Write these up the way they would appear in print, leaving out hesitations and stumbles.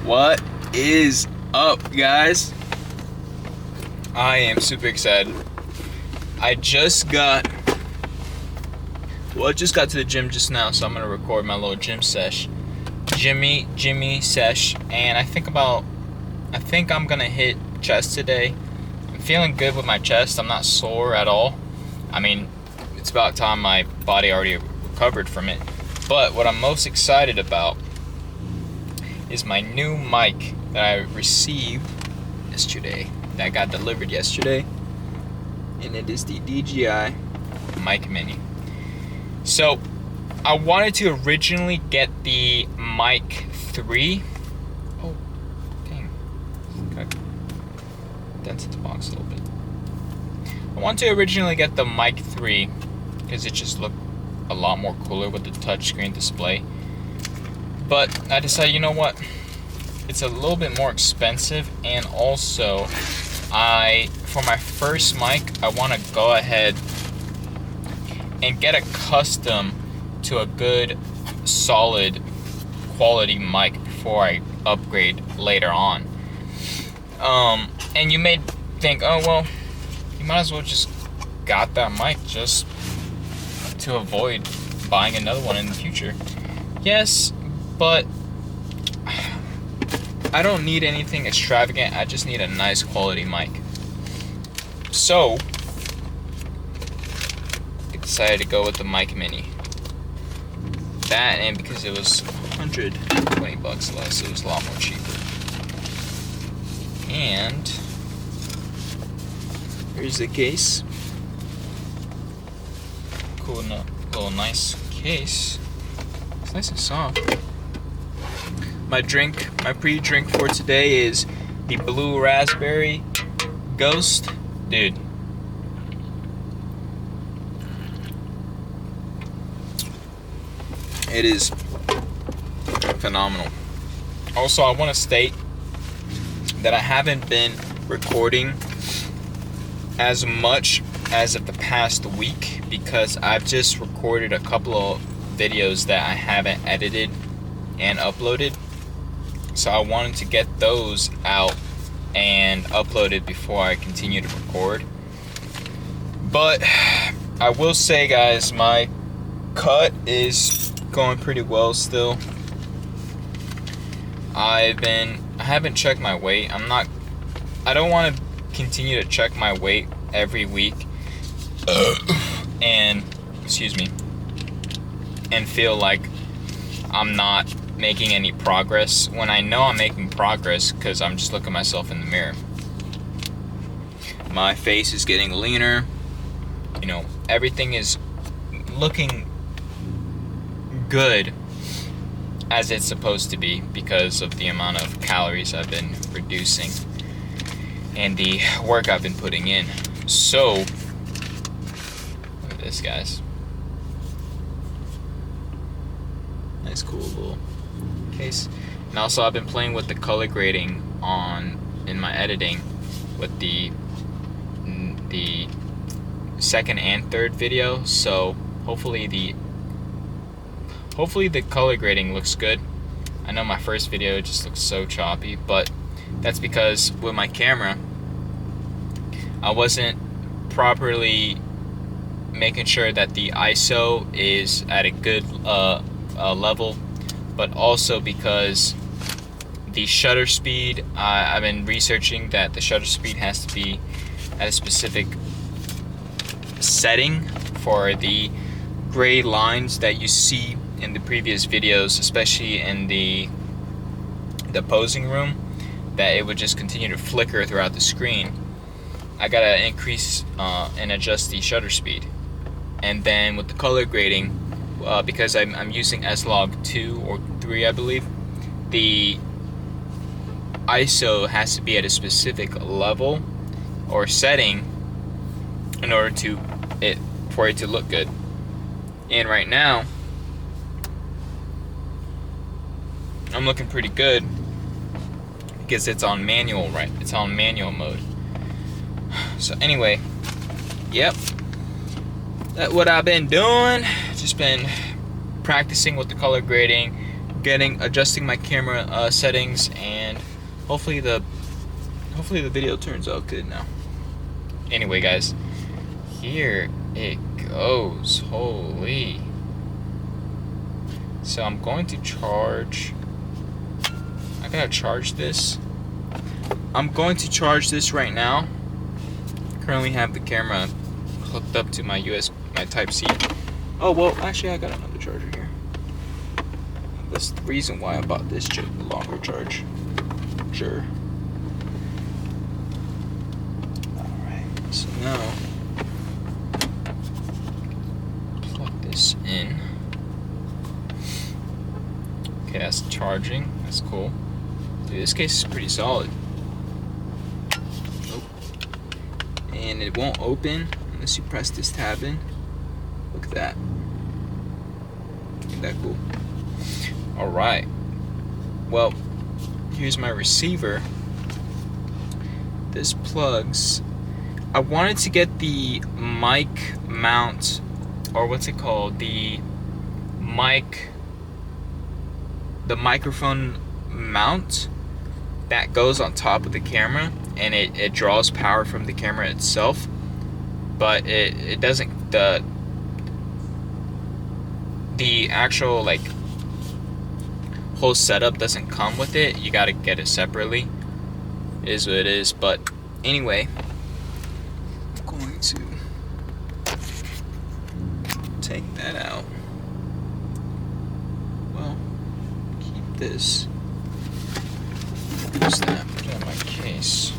What is up, guys? I am super excited. I just got to the gym just now, so I'm gonna record my little gym sesh. Jimmy sesh, and I think I'm gonna hit chest today. I'm feeling good with my chest. I'm not sore at all. I mean, it's about time my body already recovered from it. But what I'm most excited about is my new mic that I received yesterday, that got delivered yesterday, and it is the DJI Mic Mini. So I wanted to originally get the Mic 3. Oh, dang. Okay. Dented the box a little bit. I wanted to originally get the Mic 3 because it just looked a lot more cooler with the touchscreen display. But I decided, you know what? It's a little bit more expensive, and also for my first mic, I want to go ahead and get accustomed to a good, solid, quality mic before I upgrade later on. And you may think, oh well, you might as well just got that mic just to avoid buying another one in the future. Yes, but I don't need anything extravagant. I just need a nice quality mic. So I decided to go with the Mic Mini. That, and because it was $120 less, it was a lot more cheaper. And here's the case. Cool, little nice case. It's nice and soft. My pre-drink for today is the Blue Raspberry Ghost. Dude. It is phenomenal. Also, I want to state that I haven't been recording as much as of the past week because I've just recorded a couple of videos that I haven't edited and uploaded. So I wanted to get those out and uploaded before I continue to record. But I will say, guys, my cut is going pretty well still. I haven't checked my weight. I don't want to continue to check my weight every week and feel like I'm not making any progress when I know I'm making progress because I'm just looking at myself in the mirror. My face is getting leaner. You know, everything is looking good as it's supposed to be because of the amount of calories I've been reducing and the work I've been putting in. So, look at this, guys. Nice, cool little case. And also, I've been playing with the color grading in my editing with the second and third video. So hopefully the color grading looks good. I know my first video just looks so choppy, but that's because with my camera I wasn't properly making sure that the ISO is at a good level, but also because the shutter speed, I've been researching that the shutter speed has to be at a specific setting for the gray lines that you see in the previous videos, especially in the posing room, that it would just continue to flicker throughout the screen. I gotta increase and adjust the shutter speed. And then with the color grading, because I'm using S-Log 2 or 3, I believe, the ISO has to be at a specific level or setting in order for it to look good. And right now, I'm looking pretty good because it's on manual, right? It's on manual mode. So anyway, yep. That's what I've been doing. Just been practicing with the color grading, adjusting my camera settings, and hopefully the video turns out good now. Anyway, guys, here it goes. Holy. So I'm going to charge. I gotta charge this. I'm going to charge this right now. Currently have the camera hooked up to my Type-C. Oh, well, actually I got another charger here. That's the reason why I bought this longer charge. Sure. Alright, so now plug this in. Okay, that's charging. That's cool. Dude, this case is pretty solid. Oh. And it won't open unless you press this tab in. Look at that. Isn't that cool? Alright. Well, here's my receiver. This plugs. I wanted to get the mic mount, or what's it called? The microphone mount that goes on top of the camera, and it draws power from the camera itself, but it doesn't, the actual like whole setup doesn't come with it. You gotta get it separately. It is what it is. But anyway, I'm going to take that out. Well, keep this. Use that. Put it in my case.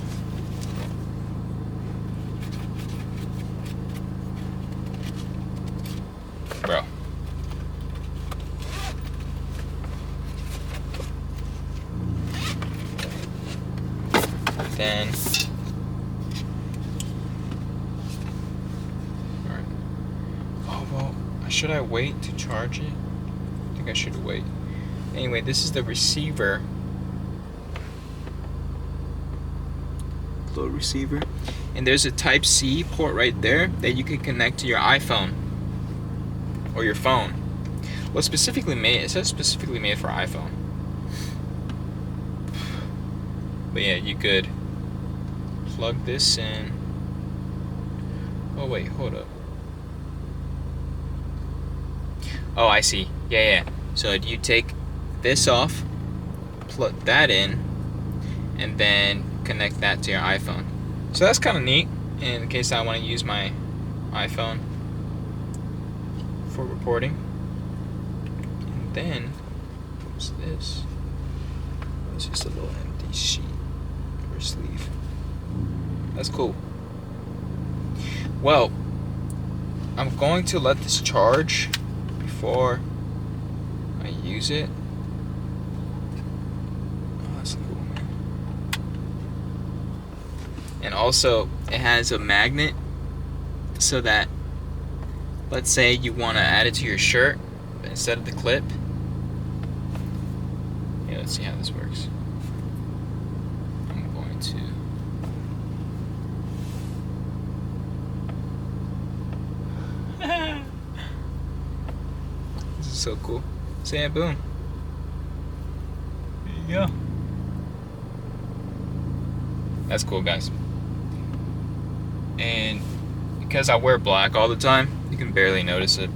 Bro. Then, alright. Oh, well, should I wait to charge it? I think I should wait. Anyway, this is the receiver. Little receiver. And there's a Type-C port right there that you can connect to your iPhone or your phone. Well, specifically made, it says specifically made for iPhone. But yeah, you could plug this in. Oh wait, hold up. Oh, I see. Yeah. So you take this off, plug that in, and then connect that to your iPhone. So that's kind of neat in case I want to use my iPhone for recording. And then, what's this? It's just a little empty sheet or sleeve. That's cool. Well, I'm going to let this charge before I use it. Oh, that's cool, man. And also, it has a magnet so that, let's say you want to add it to your shirt instead of the clip. Yeah, let's see how this works. I'm going to. This is so cool. So yeah, boom. There you go. That's cool, guys. And because I wear black all the time, you can barely notice it.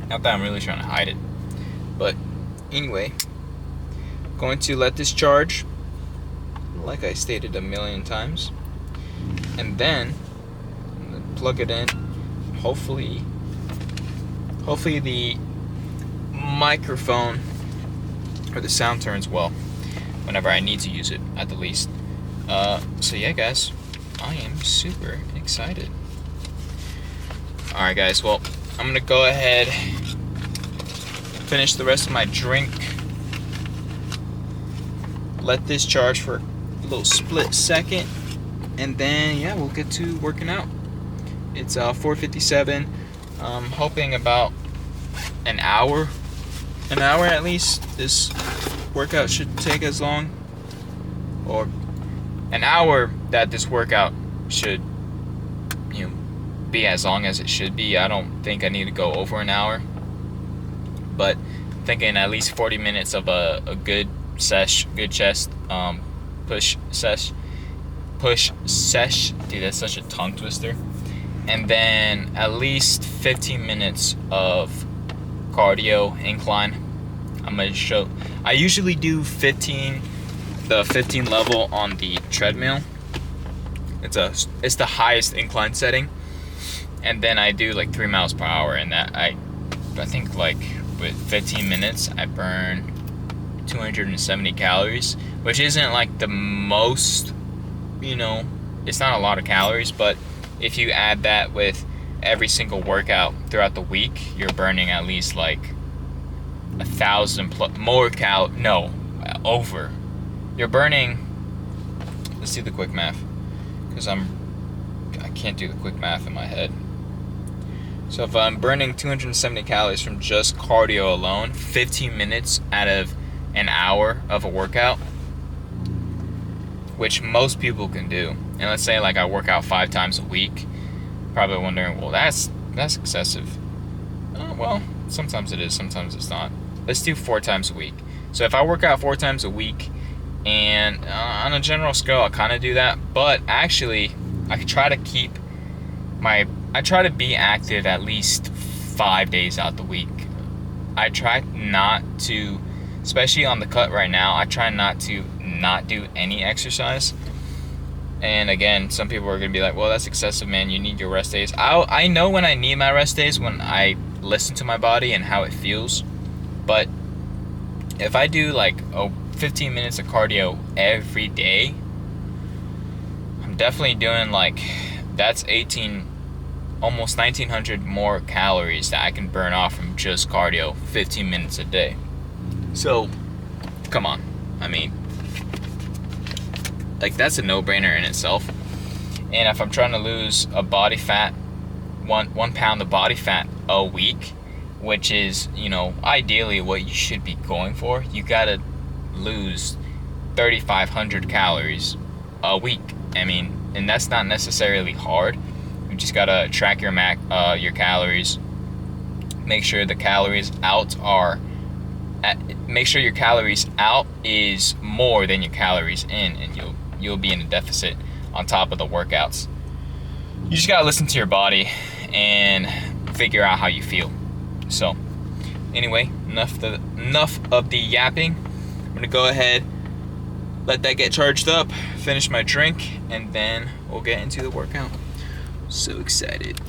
Not that I'm really trying to hide it. But anyway, going to let this charge, like I stated a million times. And then I'm gonna plug it in. Hopefully the microphone or the sound turns well whenever I need to use it, at the least. So yeah, guys, I am super excited. Alright, guys, well, I'm gonna go ahead, finish the rest of my drink, let this charge for a little split second, and then yeah, we'll get to working out. It's 4:57. I'm hoping about an hour at least. This workout should take as long, or an hour that this workout should, be as long as it should be. I don't think I need to go over an hour, but thinking at least 40 minutes of a good chest push sesh. Dude, that's such a tongue twister. And then at least 15 minutes of cardio incline. I'm gonna show. I usually do the 15 level on the treadmill. It's the highest incline setting, and then I do like 3 miles per hour. And that I think like with 15 minutes I burn 270 calories, which isn't like the most, it's not a lot of calories, but if you add that with every single workout throughout the week, you're burning at least like 1,000 plus more over. You're burning, let's do the quick math, because I can't do the quick math in my head. So if I'm burning 270 calories from just cardio alone, 15 minutes out of an hour of a workout, which most people can do. And let's say like I work out 5 times a week, probably wondering, well, that's excessive. Well, sometimes it is, sometimes it's not. Let's do 4 times a week. So if I work out 4 times a week, and on a general scale, I kind of do that, but actually, I try to be active at least 5 days out the week. I try not to, especially on the cut right now, I try not to not do any exercise. And again, some people are going to be like, well, that's excessive, man. You need your rest days. I know when I need my rest days, when I listen to my body and how it feels. But if I do like 15 minutes of cardio every day, I'm definitely doing like, that's almost 1,900 more calories that I can burn off from just cardio 15 minutes a day. So, come on. I mean, like, that's a no-brainer in itself. And if I'm trying to lose a body fat, one pound of body fat a week, which is, ideally what you should be going for, you gotta lose 3,500 calories a week. I mean, and that's not necessarily hard. You just gotta track your calories. Make sure the calories out make sure your calories out is more than your calories in, and you'll be in a deficit on top of the workouts. You just gotta listen to your body and figure out how you feel. So, anyway, enough of the yapping. I'm gonna go ahead, let that get charged up, finish my drink, and then we'll get into the workout. So excited.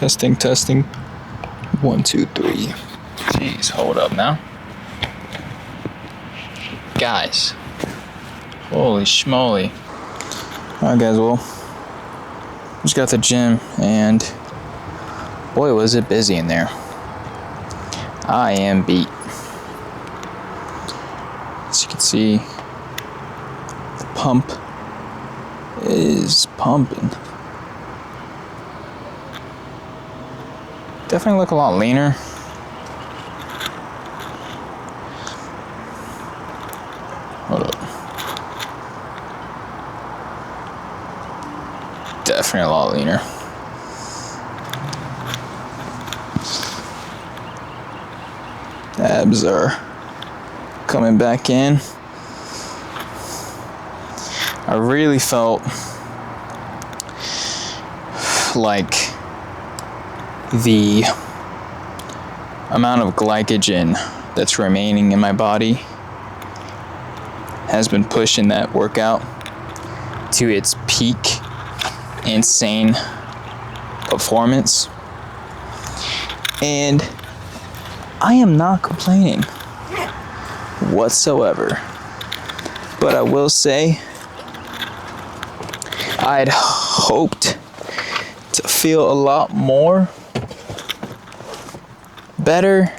Testing, testing. 1, 2, 3. Jeez, hold up now. Guys. Holy schmoly. Alright guys, well, just got to the gym and boy was it busy in there. I am beat. As you can see, the pump is pumping. Definitely look a lot leaner. Hold up. Definitely a lot leaner. Abs are coming back in. I really felt like the amount of glycogen that's remaining in my body has been pushing that workout to its peak insane performance, and I am not complaining whatsoever. But I will say I'd hoped to feel a lot more better,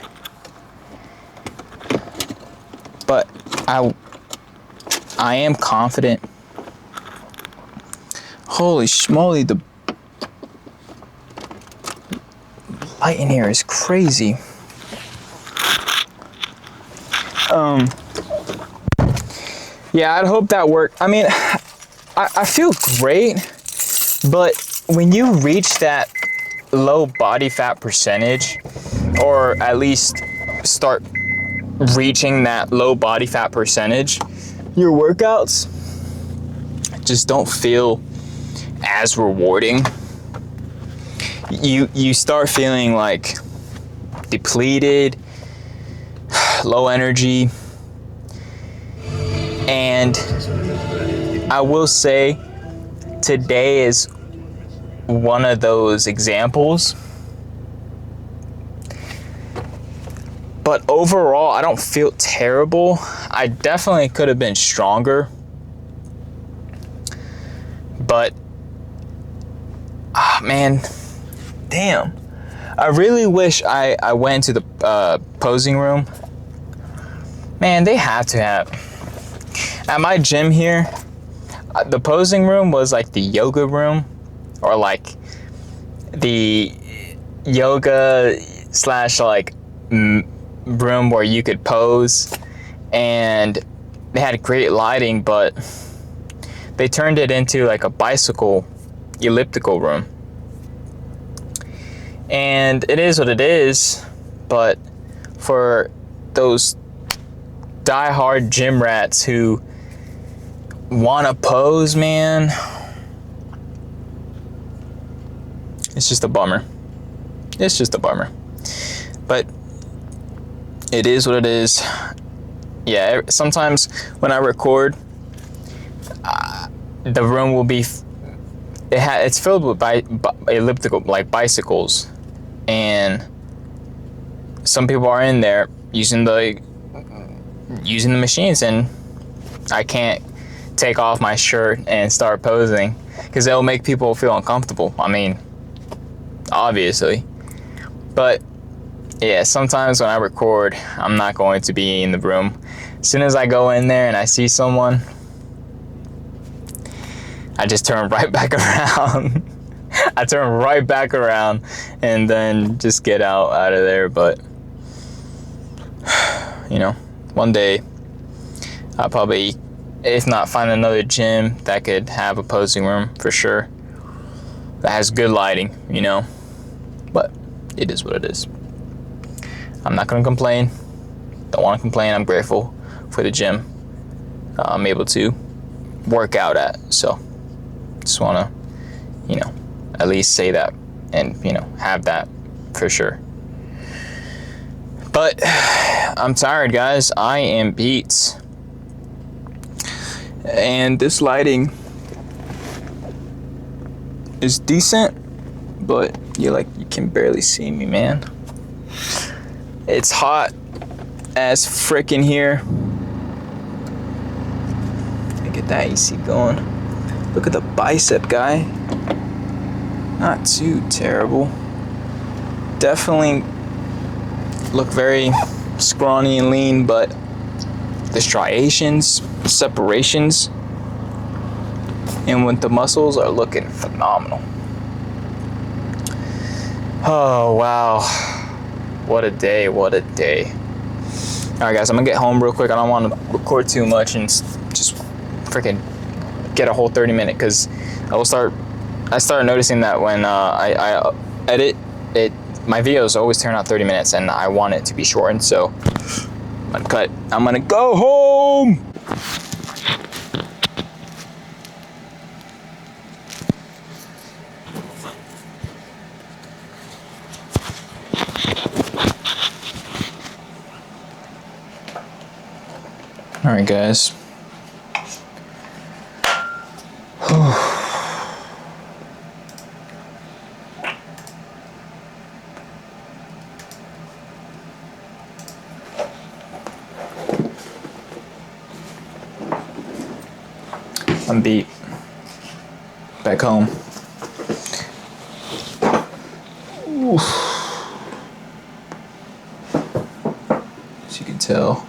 but I am confident. Holy schmoly, the light in here is crazy. Yeah, I'd hope that worked. I mean, I feel great, but when you reach that low body fat percentage, or at least start reaching that low body fat percentage, your workouts just don't feel as rewarding. You start feeling like depleted, low energy, and I will say today is one of those examples. But overall, I don't feel terrible. I definitely could have been stronger. But, man, damn. I really wish I went to the posing room. Man, they have to have. At my gym here, the posing room was like the yoga room, or like the yoga slash like room where you could pose, and they had great lighting, but they turned it into like a bicycle elliptical room. And it is what it is, but for those die-hard gym rats who want to pose, man, it's just a bummer. It's just a bummer. But it is what it is. Yeah, sometimes when I record, the room will be, it's filled with elliptical, like bicycles, and some people are in there using the machines, and I can't take off my shirt and start posing because it'll make people feel uncomfortable. I mean, obviously. But yeah, sometimes when I record, I'm not going to be in the room. As soon as I go in there and I see someone, I just turn right back around. I turn right back around and then just get out of there. But, you know, one day I'll probably, if not, find another gym that could have a posing room for sure, that has good lighting, you know. But it is what it is. I'm not going to complain. Don't want to complain. I'm grateful for the gym I'm able to work out at. So just want to, you know, at least say that and, you know, have that for sure. But I'm tired, guys. I am beat. And this lighting is decent, but you can barely see me, man. It's hot as frickin' here. Let me get that AC going. Look at the bicep guy. Not too terrible. Definitely look very scrawny and lean, but the striations, separations, and with the muscles are looking phenomenal. Oh, wow. What a day, what a day. Alright guys, I'm gonna get home real quick. I don't want to record too much and just freaking get a whole 30-minute, because I started noticing that when I edit it, my videos always turn out 30 minutes and I want it to be shortened, so I'm gonna go home. Alright guys. I'm beat. Back home. Oof. As you can tell,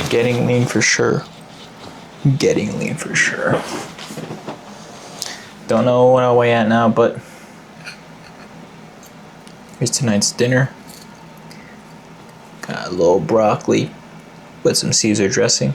getting lean for sure. Getting lean for sure. Don't know what I'll weigh at now, but here's tonight's dinner. Got a little broccoli with some Caesar dressing.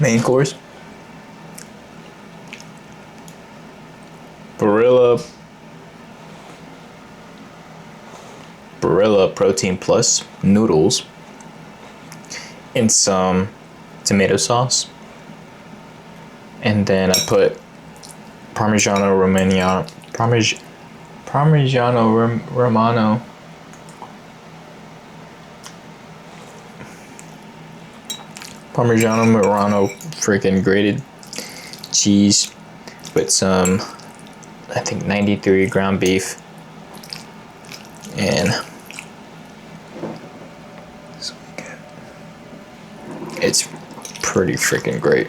Main course. Barilla Protein Plus noodles and some tomato sauce. And then I put Parmigiano Romano freaking grated cheese with some, I think, 93 ground beef, and it's pretty freaking great.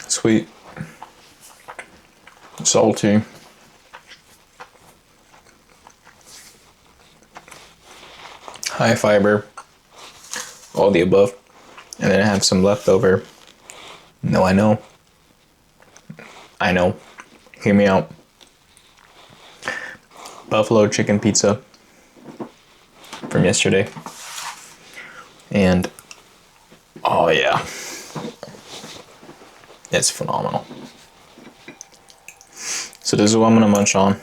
Sweet, salty, high fiber, all the above. And then I have some leftover. No, I know. Hear me out. Buffalo chicken pizza from yesterday. And oh yeah, it's phenomenal. So this is what I'm gonna munch on.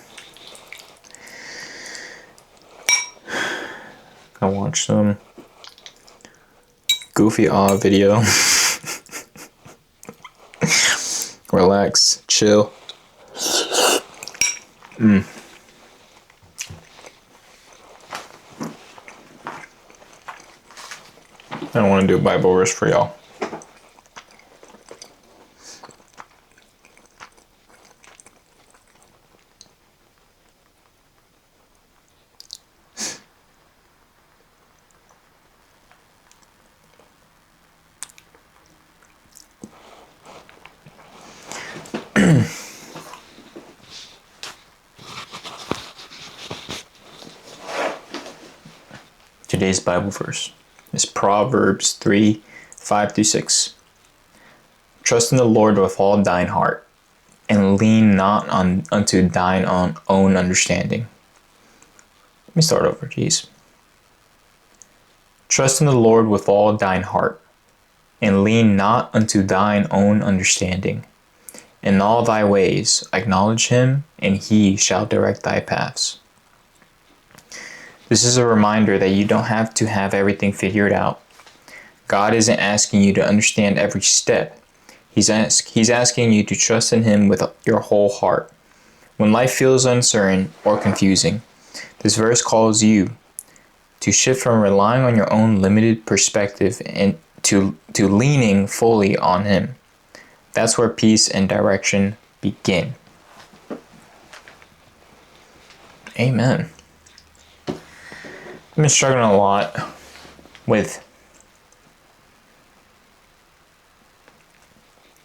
Gonna watch some goofy awe video. Relax, chill. I don't want to do a Bible verse for y'all. Today's Bible verse is Proverbs 3:5-6. Trust in the Lord with all thine heart, and lean not unto thine own understanding. Let me start over, geez. Trust in the Lord with all thine heart, and lean not unto thine own understanding. In all thy ways acknowledge him, and he shall direct thy paths. This is a reminder that you don't have to have everything figured out. God isn't asking you to understand every step. He's asking you to trust in him with your whole heart. When life feels uncertain or confusing, this verse calls you to shift from relying on your own limited perspective and to leaning fully on him. That's where peace and direction begin. Amen. I've been struggling a lot with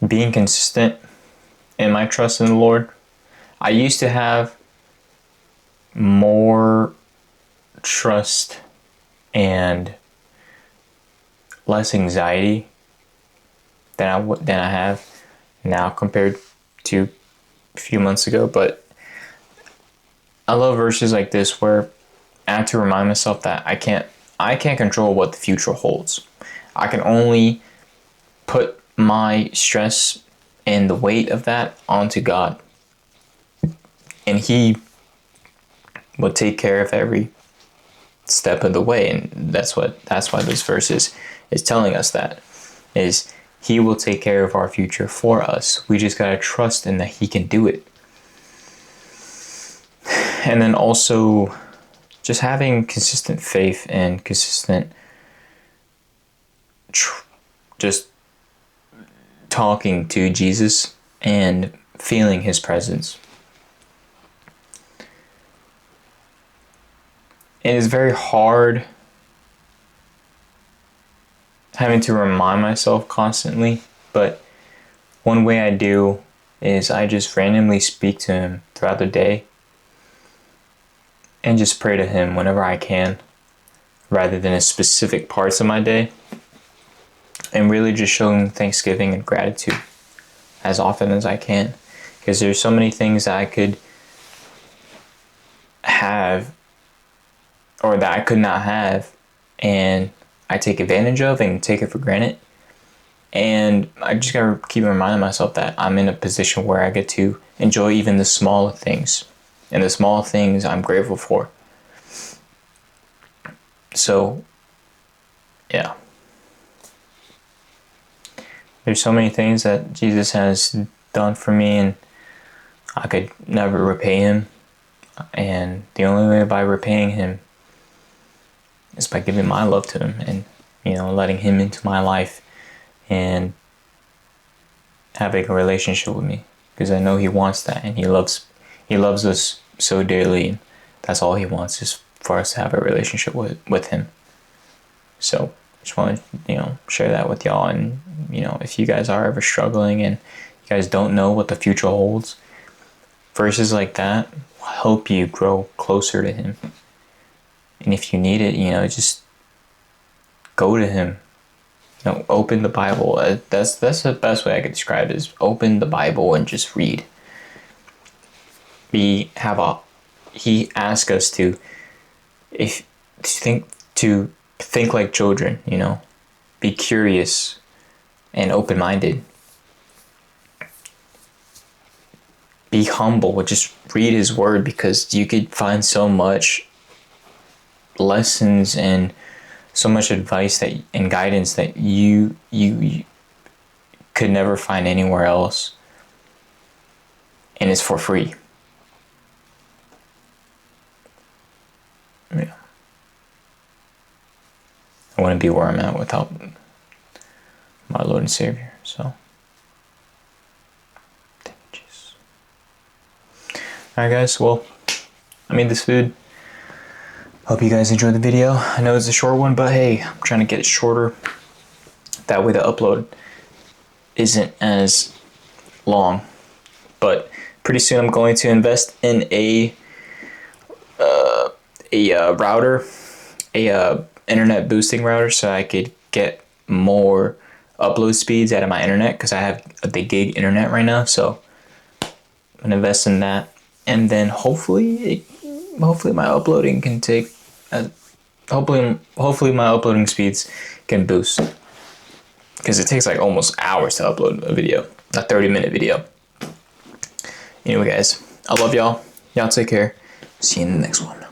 being consistent in my trust in the Lord. I used to have more trust and less anxiety than I have now compared to a few months ago. But I love verses like this where I have to remind myself that I can't control what the future holds. I can only put my stress and the weight of that onto God, and he will take care of every step of the way. And that's why this verse is telling us that is he will take care of our future for us. We just got to trust in that he can do it. And then also just having consistent faith and consistent just talking to Jesus and feeling his presence. It is very hard having to remind myself constantly, but one way I do is I just randomly speak to him throughout the day and just pray to him whenever I can, rather than in specific parts of my day, and really just showing thanksgiving and gratitude as often as I can, because there's so many things that I could have or that I could not have, and I take advantage of and take it for granted. And I just gotta keep reminding myself that I'm in a position where I get to enjoy even the small things, and the small things I'm grateful for. So, yeah. There's so many things that Jesus has done for me, and I could never repay him. And the only way by repaying him is by giving my love to him and, letting him into my life and having a relationship with me, because I know he wants that, and he loves us so dearly, and that's all he wants is for us to have a relationship with him. So just want to share that with y'all. And if you guys are ever struggling and you guys don't know what the future holds, verses like that will help you grow closer to him. And if you need it, just go to him. Open the Bible. That's the best way I could describe it, is open the Bible and just read. He asks us to think like children, be curious and open-minded. Be humble. Just read his word, because you could find so much lessons and so much advice and guidance that you could never find anywhere else, and it's for free. Yeah. I wouldn't be where I'm at without my Lord and Savior. So, thank you, Jesus. Alright, guys. Well, I made this food. Hope you guys enjoyed the video. I know it's a short one, but hey, I'm trying to get it shorter. That way the upload isn't as long. But pretty soon I'm going to invest in a router, internet boosting router, so I could get more upload speeds out of my internet, because I have the gig internet right now. So I'm gonna invest in that, and then hopefully my uploading can take hopefully my uploading speeds can boost, because it takes like almost hours to upload a video, a 30-minute video. Anyway, guys, I love y'all. Y'all take care. See you in the next one.